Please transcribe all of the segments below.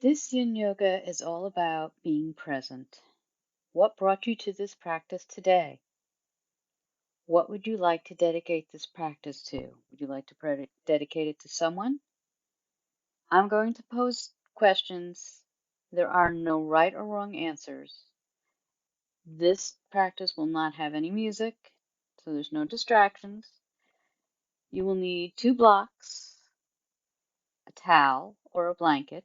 This Yin Yoga is all about being present. What brought you to this practice today? What would you like to dedicate this practice to? Would you like to dedicate it to someone? I'm going to pose questions. There are no right or wrong answers. This practice will not have any music, so there's no distractions. You will need 2 blocks, a towel or a blanket,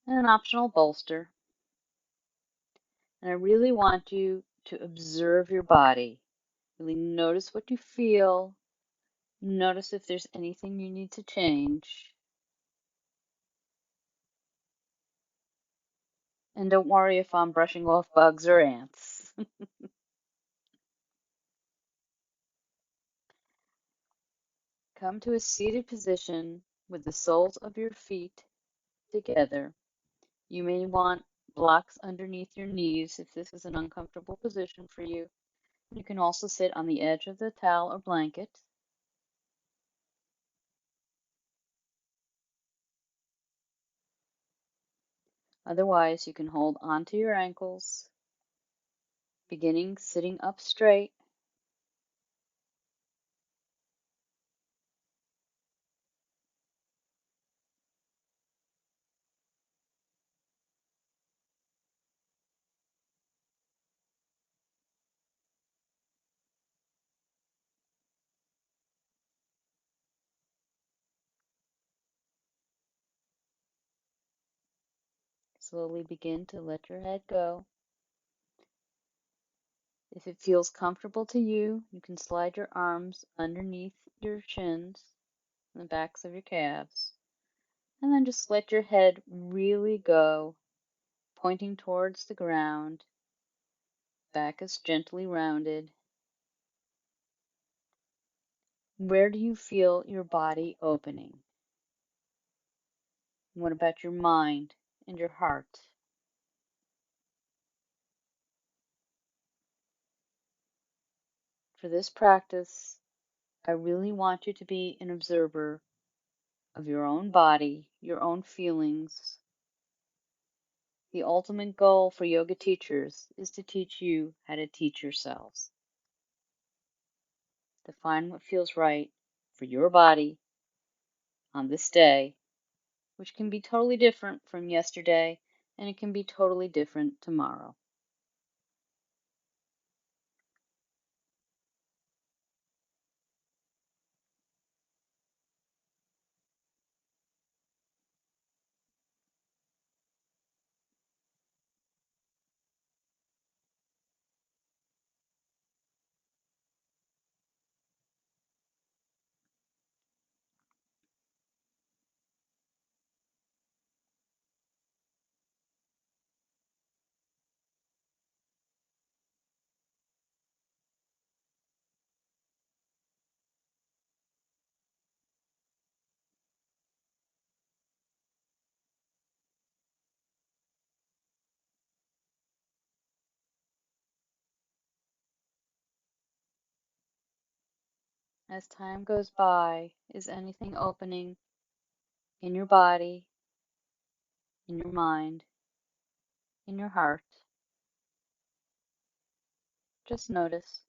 and an optional bolster. And I really want you to observe your body. Really notice what you feel. Notice if there's anything you need to change. And don't worry if I'm brushing off bugs or ants. Come to a seated position with the soles of your feet together. You may want blocks underneath your knees if this is an uncomfortable position for you. You can also sit on the edge of the towel or blanket. Otherwise, you can hold onto your ankles, beginning sitting up straight. Slowly begin to let your head go. If it feels comfortable to you, you can slide your arms underneath your shins and the backs of your calves. And then just let your head really go, pointing towards the ground. Back is gently rounded. Where do you feel your body opening? What about your mind and your heart? For this practice, I really want you to be an observer of your own body, your own feelings. The ultimate goal for yoga teachers is to teach you how to teach yourselves. To find what feels right for your body on this day, which can be totally different from yesterday, and it can be totally different tomorrow. As time goes by, is anything opening in your body, in your mind, in your heart? Just notice.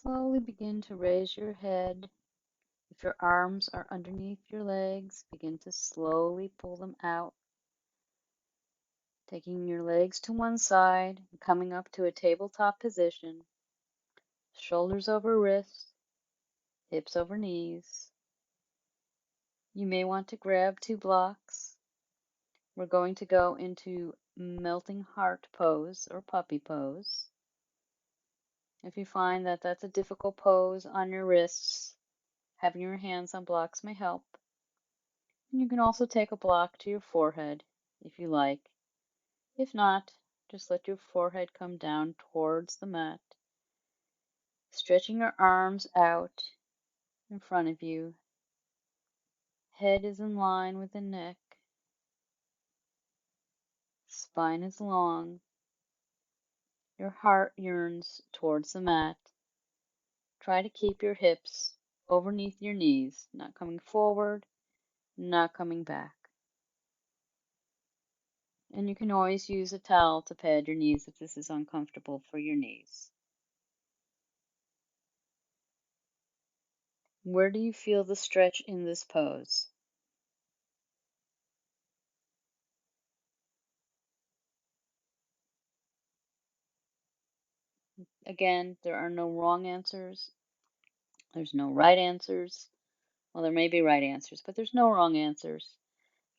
Slowly begin to raise your head. If your arms are underneath your legs, begin to slowly pull them out, taking your legs to one side and coming up to a tabletop position. Shoulders over wrists, hips over knees. You may want to grab 2 blocks. We're going to go into melting heart pose or puppy pose. If you find that that's a difficult pose on your wrists, having your hands on blocks may help. And you can also take a block to your forehead if you like. If not, just let your forehead come down towards the mat, stretching your arms out in front of you. Head is in line with the neck. Spine is long. Your heart yearns towards the mat. Try to keep your hips underneath your knees, not coming forward, not coming back. And you can always use a towel to pad your knees if this is uncomfortable for your knees. Where do you feel the stretch in this pose? Again, there are no wrong answers. There's no right answers. Well, there may be right answers, but there's no wrong answers.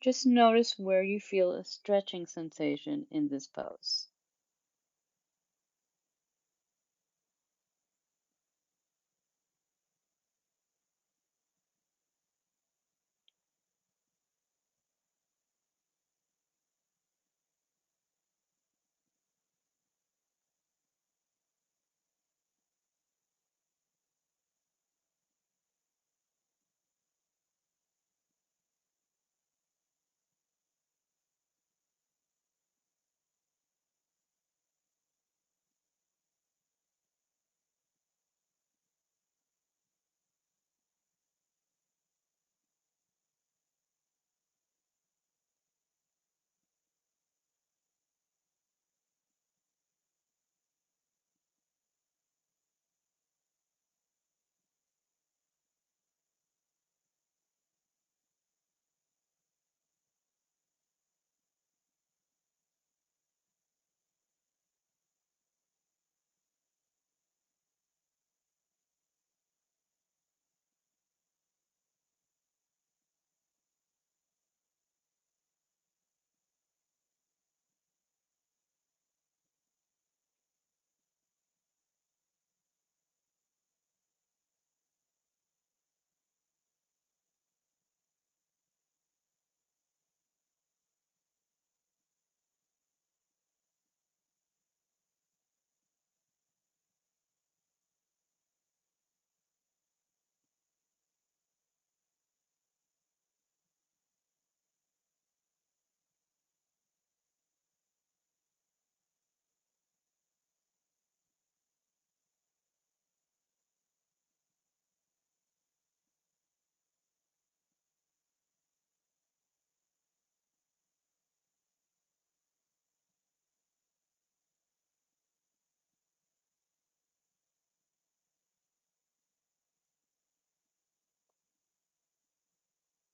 Just notice where you feel a stretching sensation in this pose.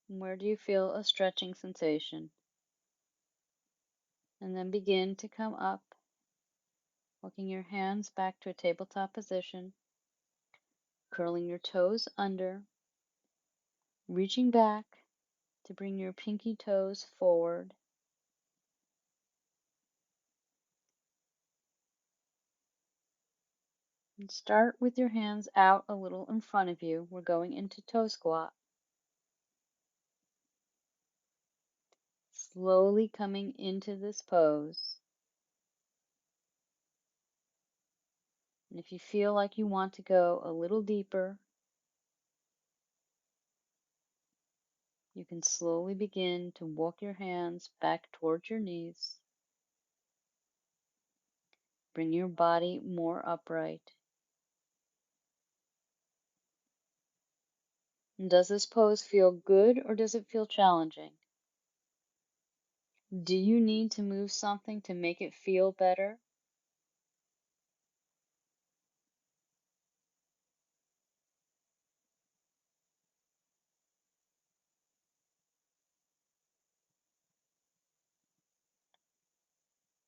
Where do you feel a stretching sensation? And then begin to come up, walking your hands back to a tabletop position, curling your toes under, reaching back to bring your pinky toes forward. And start with your hands out a little in front of you. We're going into toe squat. Slowly coming into this pose. And if you feel like you want to go a little deeper, you can slowly begin to walk your hands back towards your knees. Bring your body more upright. And does this pose feel good or does it feel challenging? Do you need to move something to make it feel better?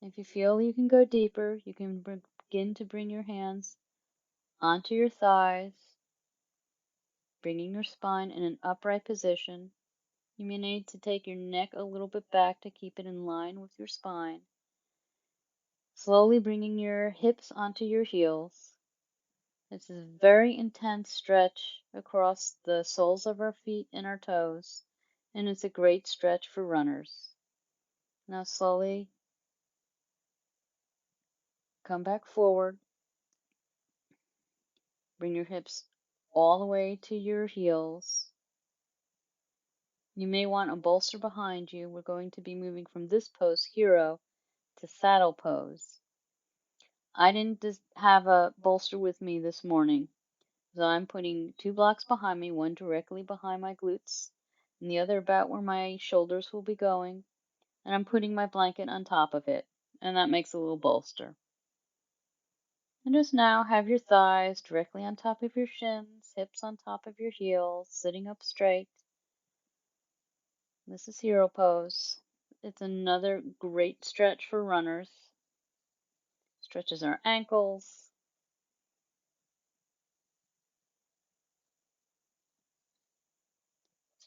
If you feel you can go deeper, you can begin to bring your hands onto your thighs, bringing your spine in an upright position. You may need to take your neck a little bit back to keep it in line with your spine. Slowly bringing your hips onto your heels. This is a very intense stretch across the soles of our feet and our toes, and it's a great stretch for runners. Now slowly come back forward. Bring your hips all the way to your heels. You may want a bolster behind you. We're going to be moving from this pose, hero, to saddle pose. I didn't just have a bolster with me this morning, so I'm putting 2 blocks behind me, one directly behind my glutes, and the other about where my shoulders will be going, and I'm putting my blanket on top of it, and that makes a little bolster. And just now have your thighs directly on top of your shins, hips on top of your heels, sitting up straight. This is hero pose. It's another great stretch for runners. Stretches our ankles,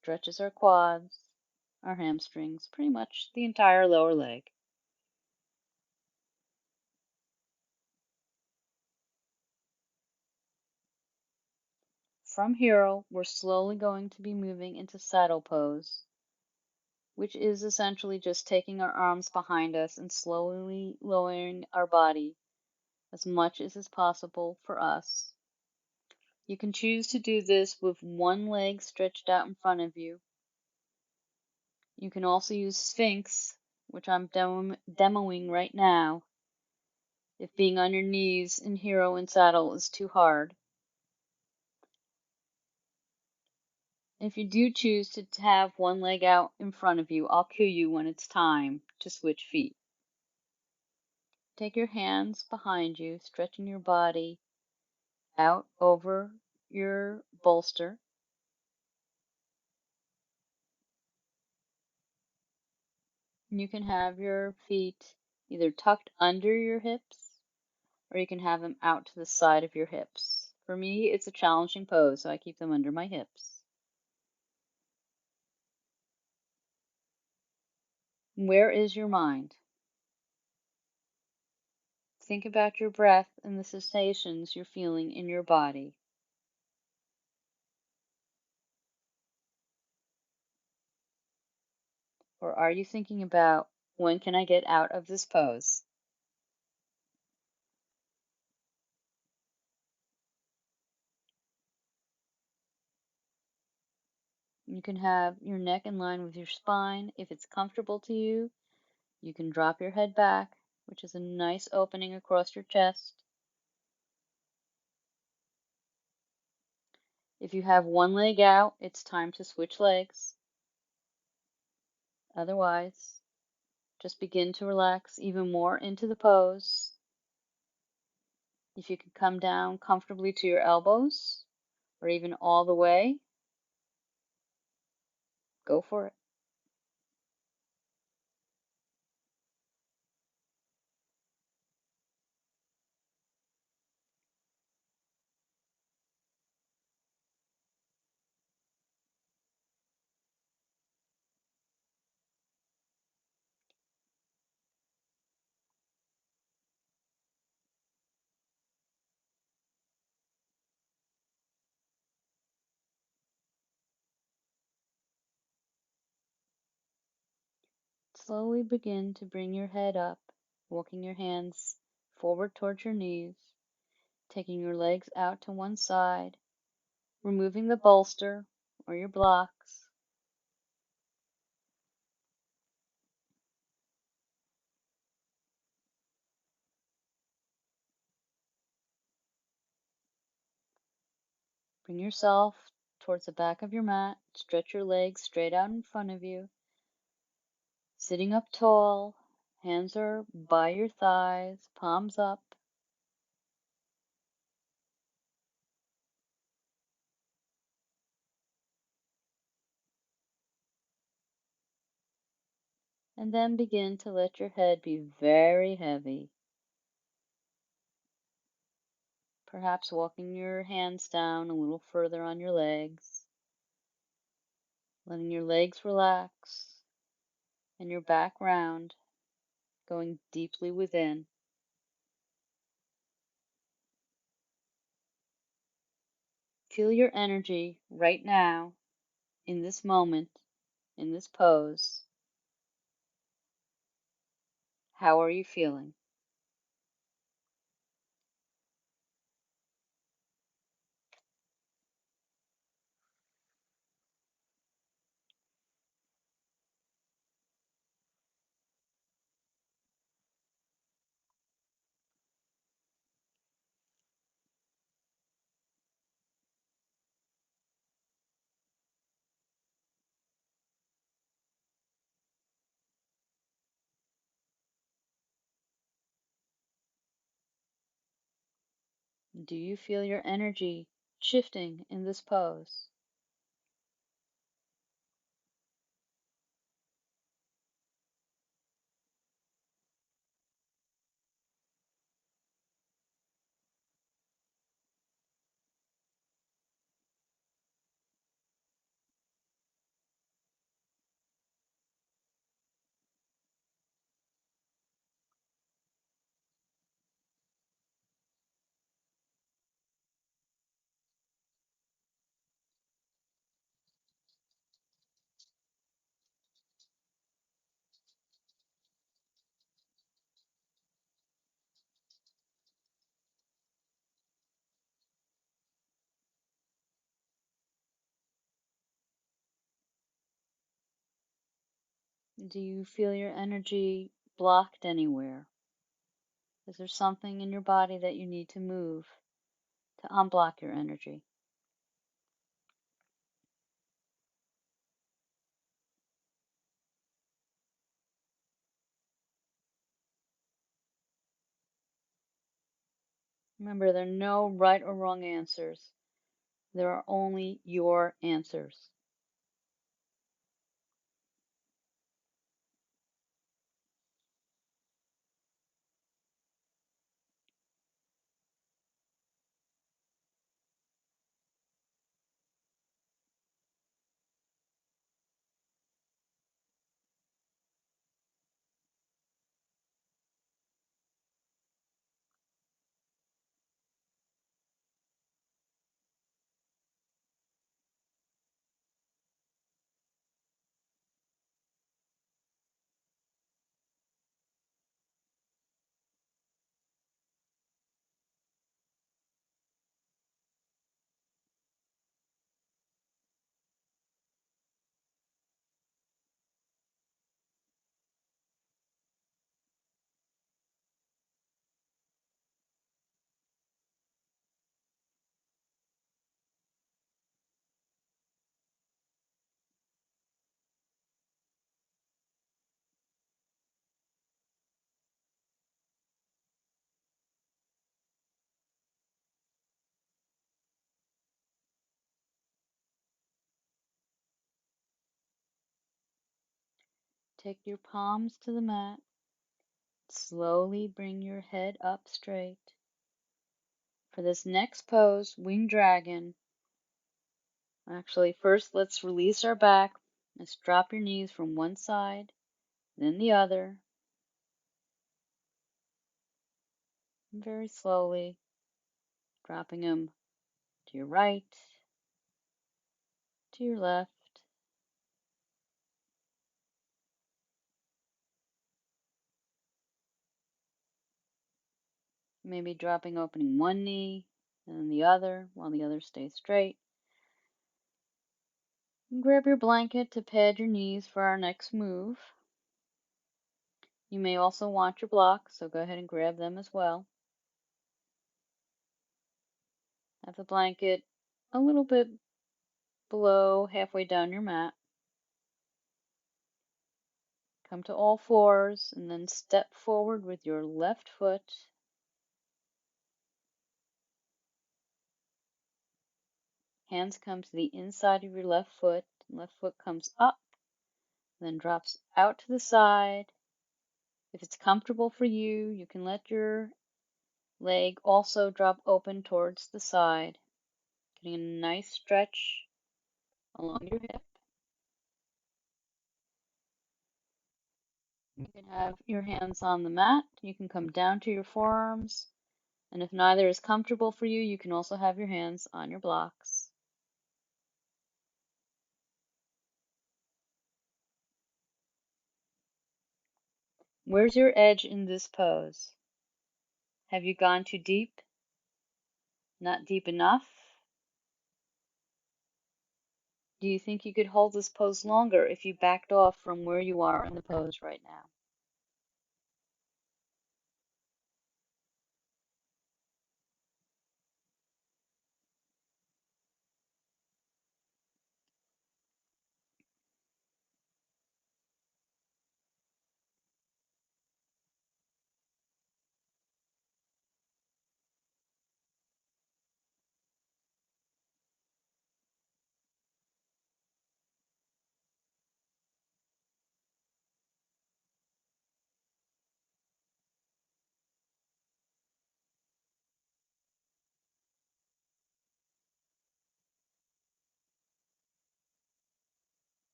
stretches our quads, our hamstrings, pretty much the entire lower leg. From hero, we're slowly going to be moving into saddle pose, which is essentially just taking our arms behind us and slowly lowering our body as much as is possible for us. You can choose to do this with one leg stretched out in front of you. You can also use Sphinx, which I'm demoing right now, if being on your knees in hero and saddle is too hard. If you do choose to have one leg out in front of you, I'll cue you when it's time to switch feet. Take your hands behind you, stretching your body out over your bolster. And you can have your feet either tucked under your hips or you can have them out to the side of your hips. For me, it's a challenging pose, so I keep them under my hips. Where is your mind? Think about your breath and the sensations you're feeling in your body. Or are you thinking about when can I get out of this pose? You can have your neck in line with your spine. If it's comfortable to you, you can drop your head back, which is a nice opening across your chest. If you have one leg out, it's time to switch legs. Otherwise, just begin to relax even more into the pose. If you can come down comfortably to your elbows, or even all the way, go for it. Slowly begin to bring your head up, walking your hands forward towards your knees, taking your legs out to one side, removing the bolster or your blocks. Bring yourself towards the back of your mat, stretch your legs straight out in front of you. Sitting up tall, hands are by your thighs, palms up. And then begin to let your head be very heavy. Perhaps walking your hands down a little further on your legs, letting your legs relax and your back round, going deeply within. Feel your energy right now, in this moment, in this pose. How are you feeling? Do you feel your energy shifting in this pose? Do you feel your energy blocked anywhere? Is there something in your body that you need to move to unblock your energy? Remember, there are no right or wrong answers. There are only your answers. Take your palms to the mat. Slowly bring your head up straight. For this next pose, Winged Dragon, actually, first let's release our back. Let's drop your knees from one side, then the other. Very slowly, dropping them to your right, to your left. Maybe opening one knee and then the other while the other stays straight. And grab your blanket to pad your knees for our next move. You may also want your blocks, so go ahead and grab them as well. Have the blanket a little bit below, halfway down your mat. Come to all fours and then step forward with your left foot. Hands come to the inside of your left foot. Left foot comes up. then drops out to the side. If it's comfortable for you, you can let your leg also drop open towards the side, getting a nice stretch along your hip. You can have your hands on the mat. You can come down to your forearms. And if neither is comfortable for you, you can also have your hands on your blocks. Where's your edge in this pose? Have you gone too deep? Not deep enough? Do you think you could hold this pose longer if you backed off from where you are in the pose right now?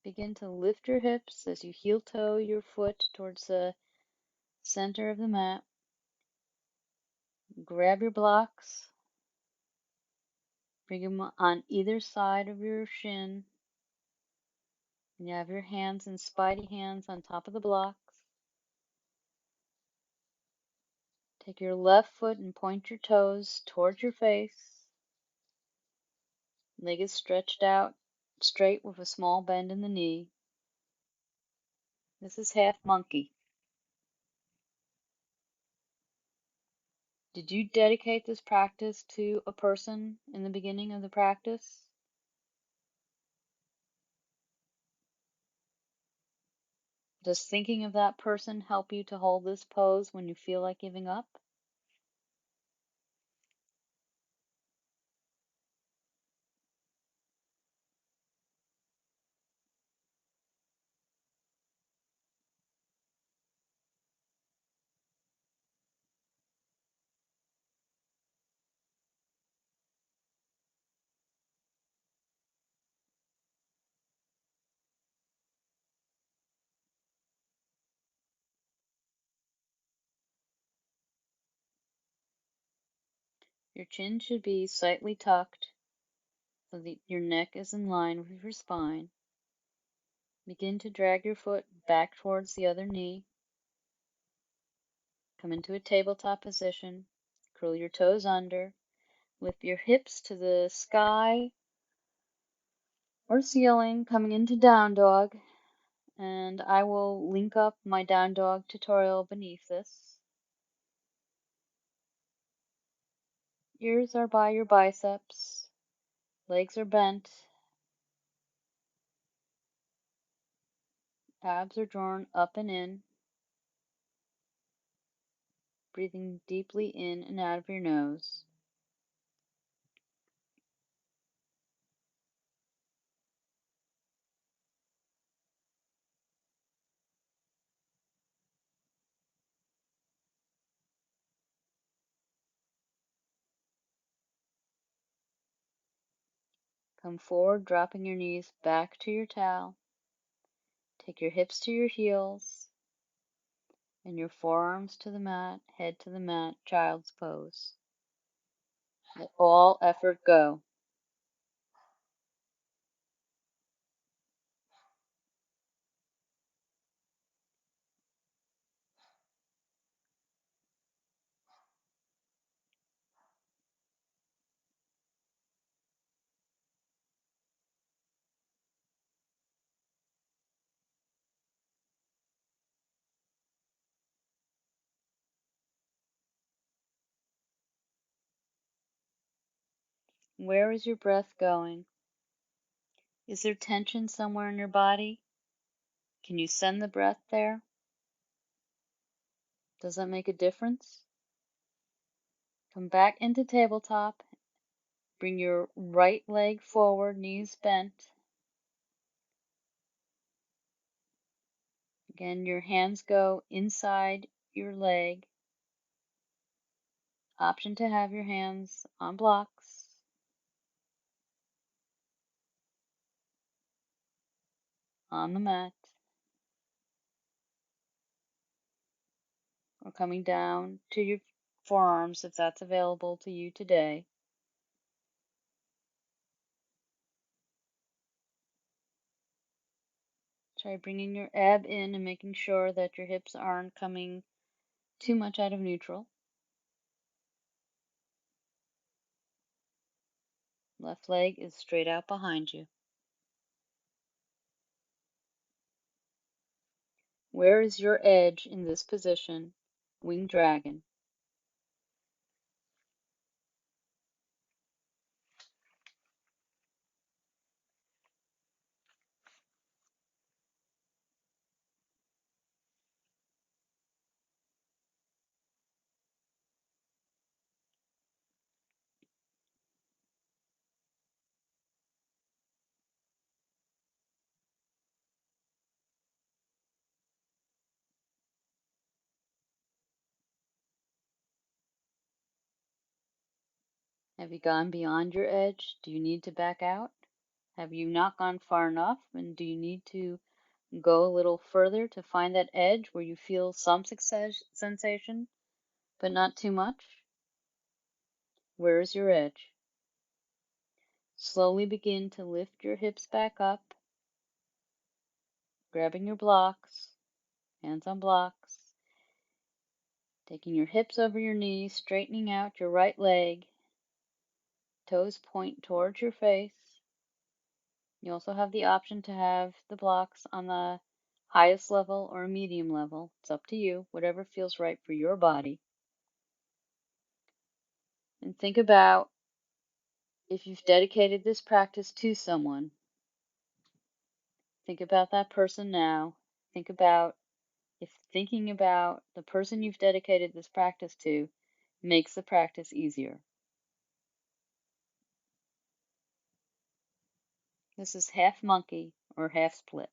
Begin to lift your hips as you heel toe your foot towards the center of the mat. Grab your blocks, bring them on either side of your shin, and you have your hands and spidey hands on top of the blocks. Take your left foot and point your toes towards your face. Leg is stretched out straight with a small bend in the knee. This is half monkey. Did you dedicate this practice to a person in the beginning of the practice? Does thinking of that person help you to hold this pose when you feel like giving up? Your chin should be slightly tucked so that your neck is in line with your spine. Begin to drag your foot back towards the other knee. Come into a tabletop position. Curl your toes under. Lift your hips to the sky or ceiling, coming into down dog. And I will link up my down dog tutorial beneath this. Ears are by your biceps. Legs are bent. Abs are drawn up and in. Breathing deeply in and out of your nose. Come forward, dropping your knees back to your towel. Take your hips to your heels and your forearms to the mat, head to the mat, child's pose. Let all effort go. Where is your breath going? Is there tension somewhere in your body? Can you send the breath there? Does that make a difference? Come back into tabletop. Bring your right leg forward, knees bent. Again, your hands go inside your leg. Option to have your hands on blocks, on the mat, or coming down to your forearms if that's available to you today. Try bringing your ab in and making sure that your hips aren't coming too much out of neutral. Left leg is straight out behind you. Where is your edge in this position? Winged dragon. Have you gone beyond your edge? Do you need to back out? Have you not gone far enough? And do you need to go a little further to find that edge where you feel some sensation, but not too much? Where is your edge? Slowly begin to lift your hips back up, grabbing your blocks, hands on blocks, taking your hips over your knees, straightening out your right leg, toes point towards your face. You also have the option to have the blocks on the highest level or medium level. It's up to you, whatever feels right for your body. And think about if you've dedicated this practice to someone. Think about that person now. Think about if thinking about the person you've dedicated this practice to makes the practice easier. This is half monkey or half split.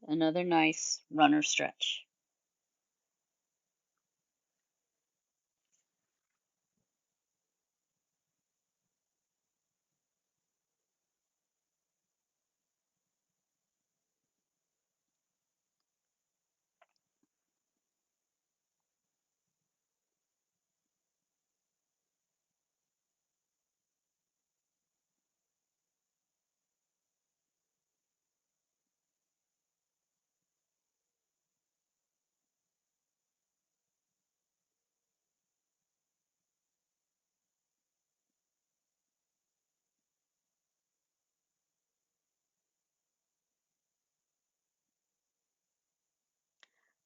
Another nice runner stretch.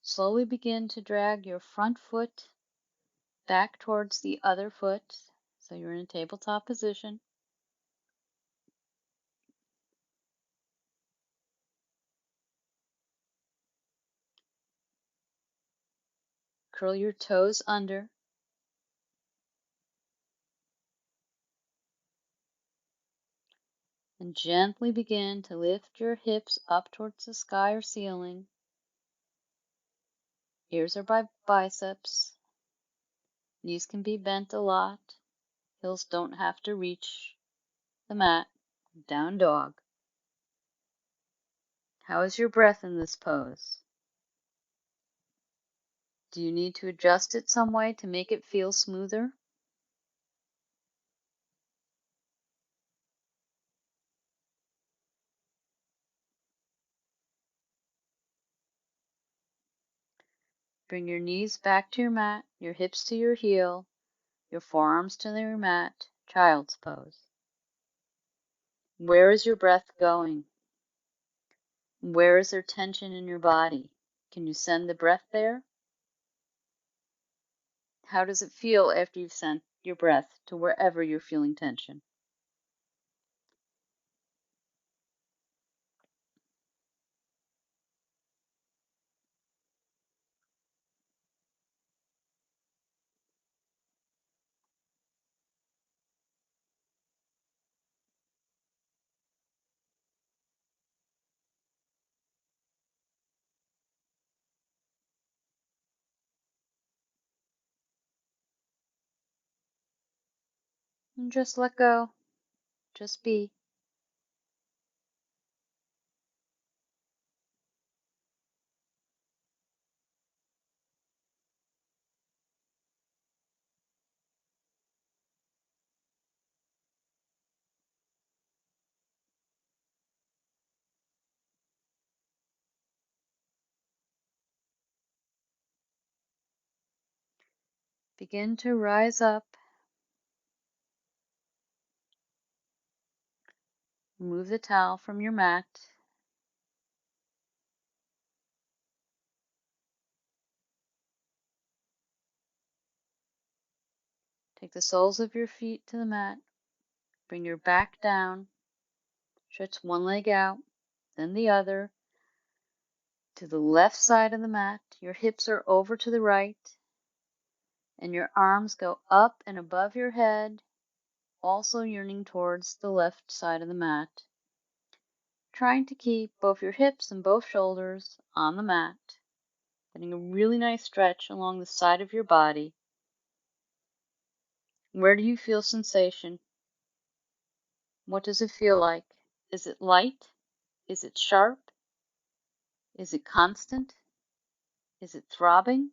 Slowly begin to drag your front foot back towards the other foot. So you're in a tabletop position. Curl your toes under. And gently begin to lift your hips up towards the sky or ceiling. Ears are by biceps. Knees can be bent a lot. Heels don't have to reach the mat. Down dog. How is your breath in this pose? Do you need to adjust it some way to make it feel smoother? Bring your knees back to your mat, your hips to your heel, your forearms to your mat, child's pose. Where is your breath going? Where is there tension in your body? Can you send the breath there? How does it feel after you've sent your breath to wherever you're feeling tension? And just let go. Just be. Begin to rise up. Remove the towel from your mat. Take the soles of your feet to the mat. Bring your back down. Stretch one leg out, then the other. To the left side of the mat. Your hips are over to the right. And your arms go up and above your head, also yearning towards the left side of the mat. Trying to keep both your hips and both shoulders on the mat. Getting a really nice stretch along the side of your body. Where do you feel sensation? What does it feel like? Is it light? Is it sharp? Is it constant? Is it throbbing?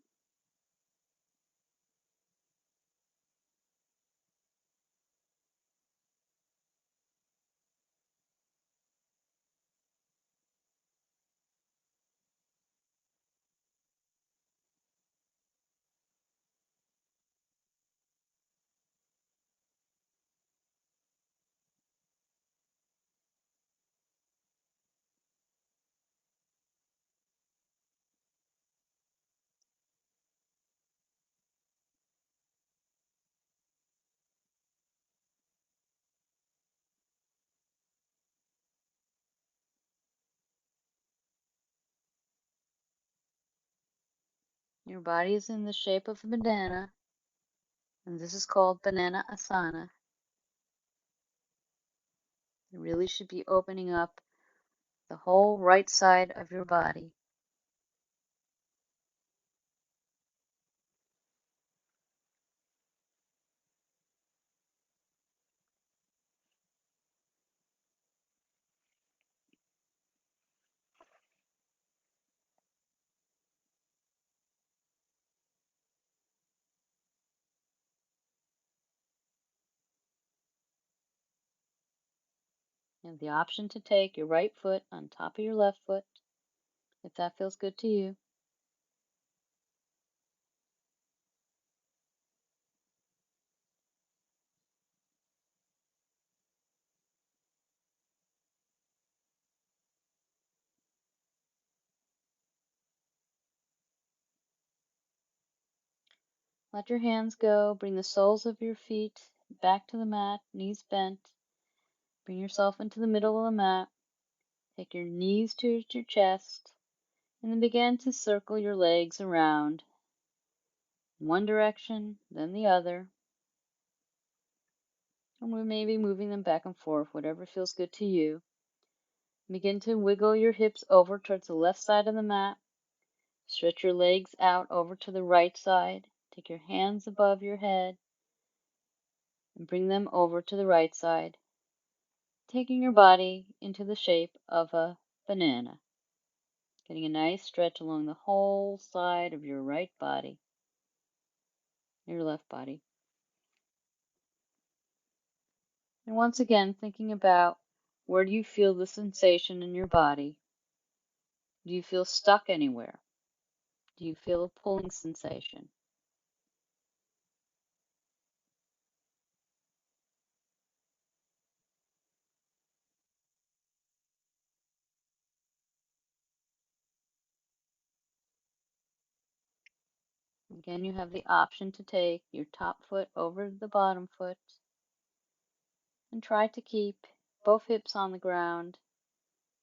Your body is in the shape of a banana, and this is called banana asana. You really should be opening up the whole right side of your body. You have the option to take your right foot on top of your left foot, if that feels good to you. Let your hands go. Bring the soles of your feet back to the mat, knees bent. Bring yourself into the middle of the mat. Take your knees to your chest, and then begin to circle your legs around. One direction, then the other. And we may be moving them back and forth, whatever feels good to you. Begin to wiggle your hips over towards the left side of the mat. Stretch your legs out over to the right side. Take your hands above your head and bring them over to the right side, taking your body into the shape of a banana. Getting a nice stretch along the whole side of your right body, your left body. And once again, thinking about where do you feel the sensation in your body? Do you feel stuck anywhere? Do you feel a pulling sensation? Again, you have the option to take your top foot over the bottom foot and try to keep both hips on the ground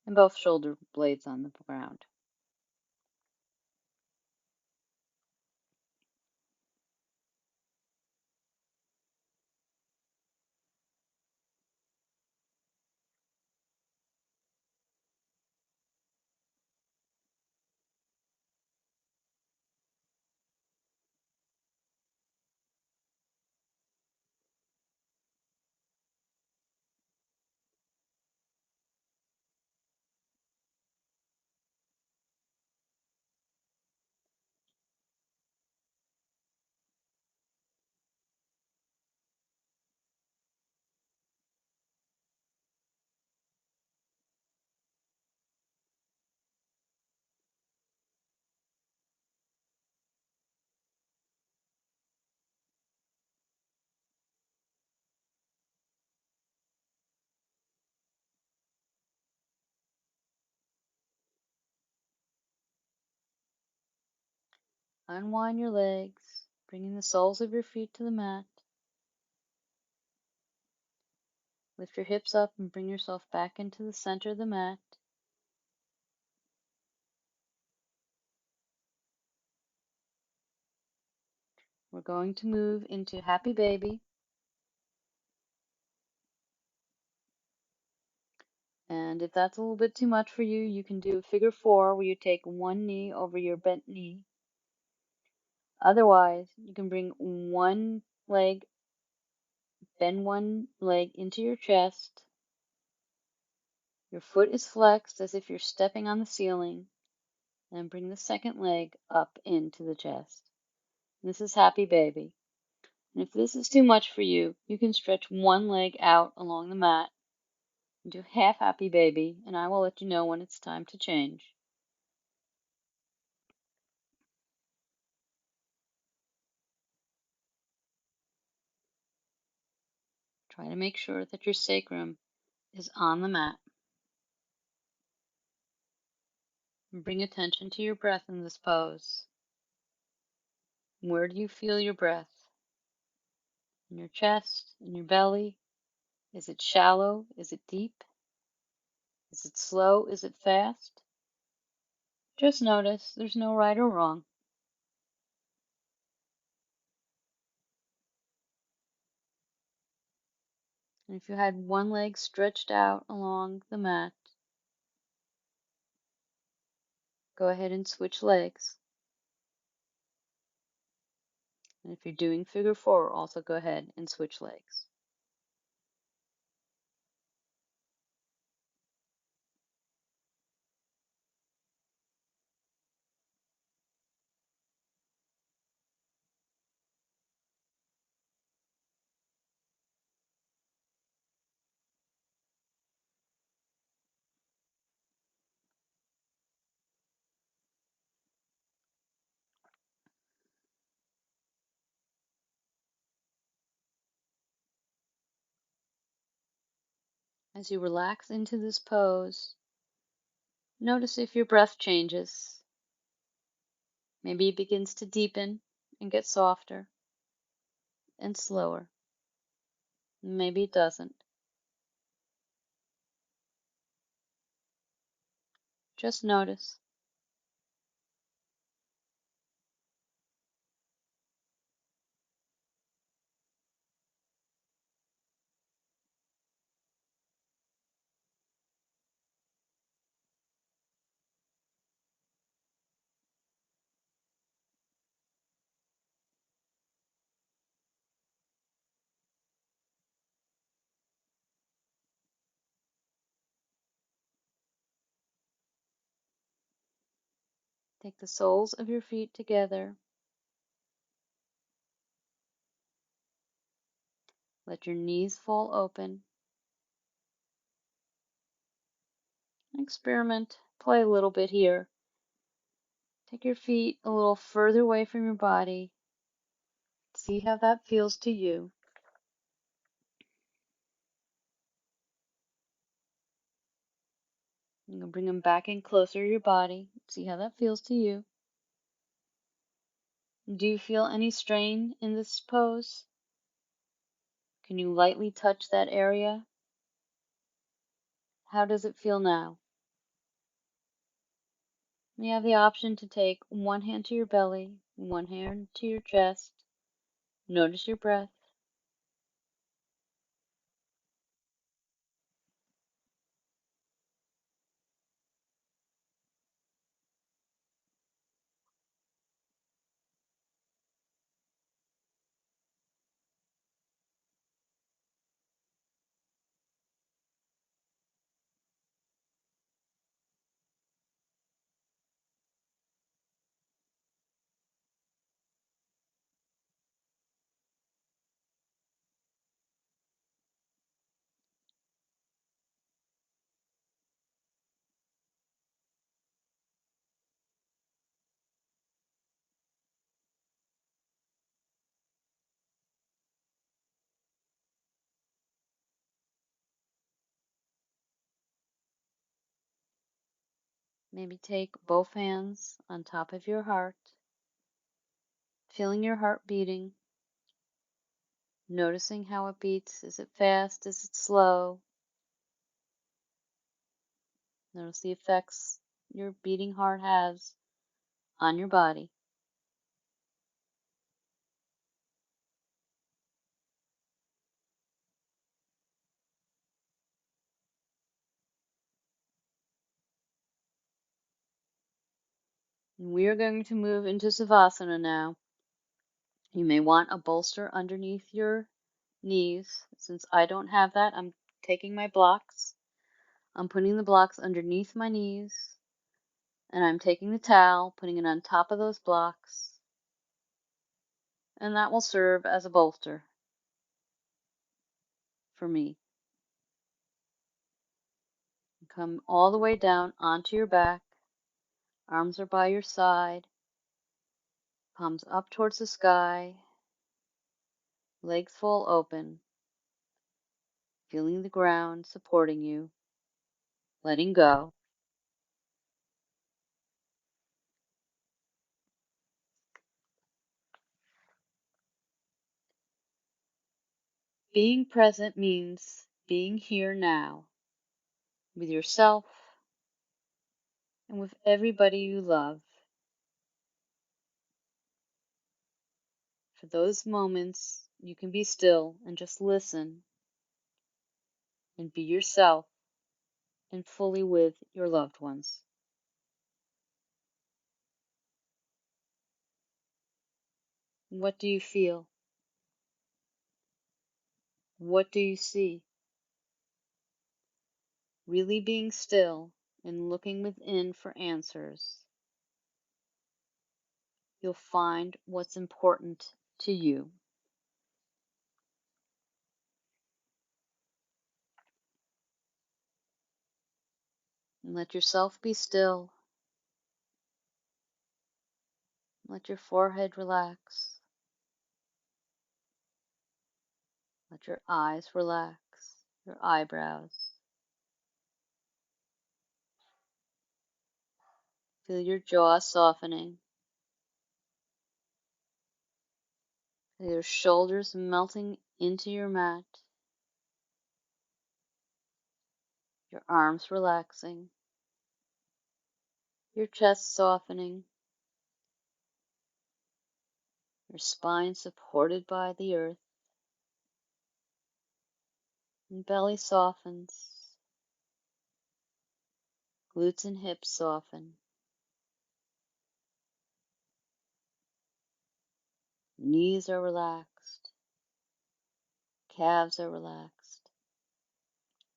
and both shoulder blades on the ground. Unwind your legs, bringing the soles of your feet to the mat. Lift your hips up and bring yourself back into the center of the mat. We're going to move into Happy Baby. And if that's a little bit too much for you, you can do figure four where you take one knee over your bent knee. Otherwise, you can bring bend one leg into your chest. Your foot is flexed as if you're stepping on the ceiling. And bring the second leg up into the chest. This is Happy Baby. And if this is too much for you, you can stretch one leg out along the mat and do half Happy Baby, and I will let you know when it's time to change. Try to make sure that your sacrum is on the mat. And bring attention to your breath in this pose. Where do you feel your breath? In your chest, in your belly? Is it shallow? Is it deep? Is it slow? Is it fast? Just notice. There's no right or wrong. And if you had one leg stretched out along the mat, go ahead and switch legs. And if you're doing figure four, also go ahead and switch legs. As you relax into this pose, notice if your breath changes. Maybe it begins to deepen and get softer and slower. Maybe it doesn't. Just notice. Take the soles of your feet together. Let your knees fall open. Experiment. Play a little bit here. Take your feet a little further away from your body. See how that feels to you. You can bring them back in closer to your body. See how that feels to you. Do you feel any strain in this pose? Can you lightly touch that area? How does it feel now? You have the option to take one hand to your belly, one hand to your chest. Notice your breath. Maybe take both hands on top of your heart. Feeling your heart beating, noticing how it beats. Is it fast? Is it slow? Notice the effects your beating heart has on your body. And we are going to move into Savasana now. You may want a bolster underneath your knees. Since I don't have that, I'm taking my blocks. I'm putting the blocks underneath my knees, and I'm taking the towel, putting it on top of those blocks, and that will serve as a bolster for me. Come all the way down onto your back. Arms are by your side, palms up towards the sky, legs full open, feeling the ground supporting you, letting go. Being present means being here now with yourself and with everybody you love. For those moments, you can be still and just listen and be yourself and fully with your loved ones. What do you feel? What do you see? Really being still and looking within for answers, you'll find what's important to you. And let yourself be still. Let your forehead relax. Let your eyes relax, your eyebrows. Feel your jaw softening. Feel your shoulders melting into your mat. Your arms relaxing. Your chest softening. Your spine supported by the earth. And belly softens. Glutes and hips soften. Knees are relaxed. Calves are relaxed.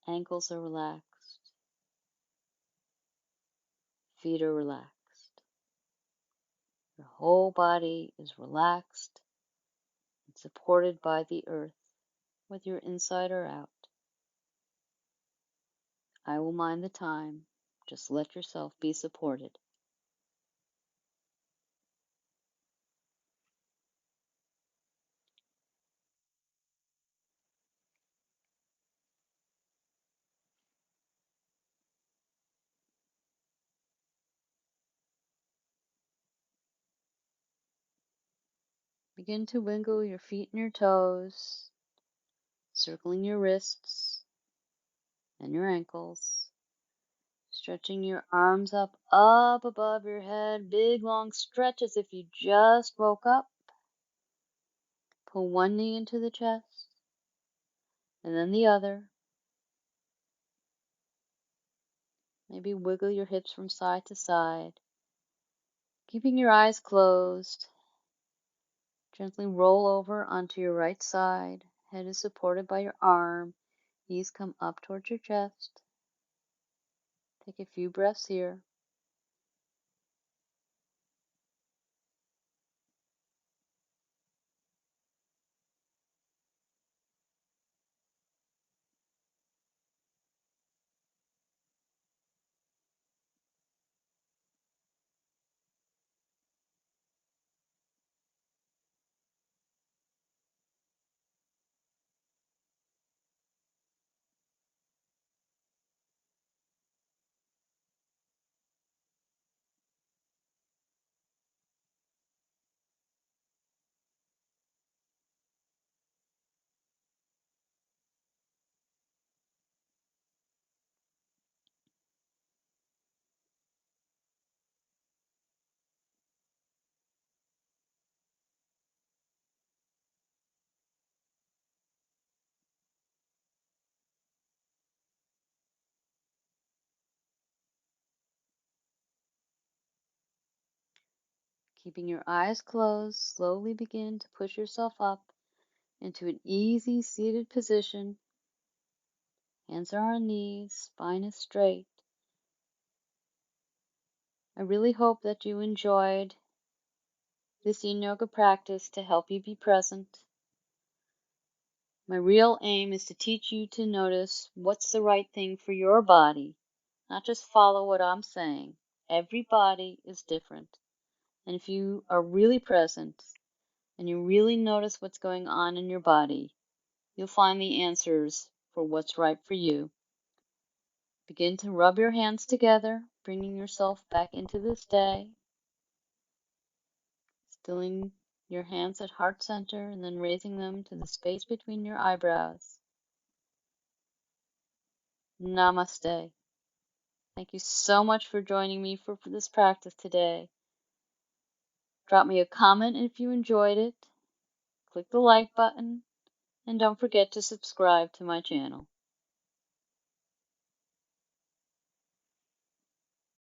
Ankles are relaxed. Feet are relaxed. Your whole body is relaxed and supported by the earth, whether you're inside or out. I will mind the time. Just let yourself be supported. Begin to wiggle your feet and your toes, circling your wrists and your ankles, stretching your arms up above your head, big long stretch as if you just woke up. Pull one knee into the chest, and then the other. Maybe wiggle your hips from side to side, keeping your eyes closed. Gently roll over onto your right side. Head is supported by your arm. Knees come up towards your chest. Take a few breaths here. Keeping your eyes closed, slowly begin to push yourself up into an easy seated position. Hands are on knees, spine is straight. I really hope that you enjoyed this Yin Yoga practice to help you be present. My real aim is to teach you to notice what's the right thing for your body, not just follow what I'm saying. Every body is different. And if you are really present and you really notice what's going on in your body, you'll find the answers for what's right for you. Begin to rub your hands together, bringing yourself back into this day. Stilling your hands at heart center and then raising them to the space between your eyebrows. Namaste. Thank you so much for joining me for this practice today. Drop me a comment if you enjoyed it. Click the like button and don't forget to subscribe to my channel.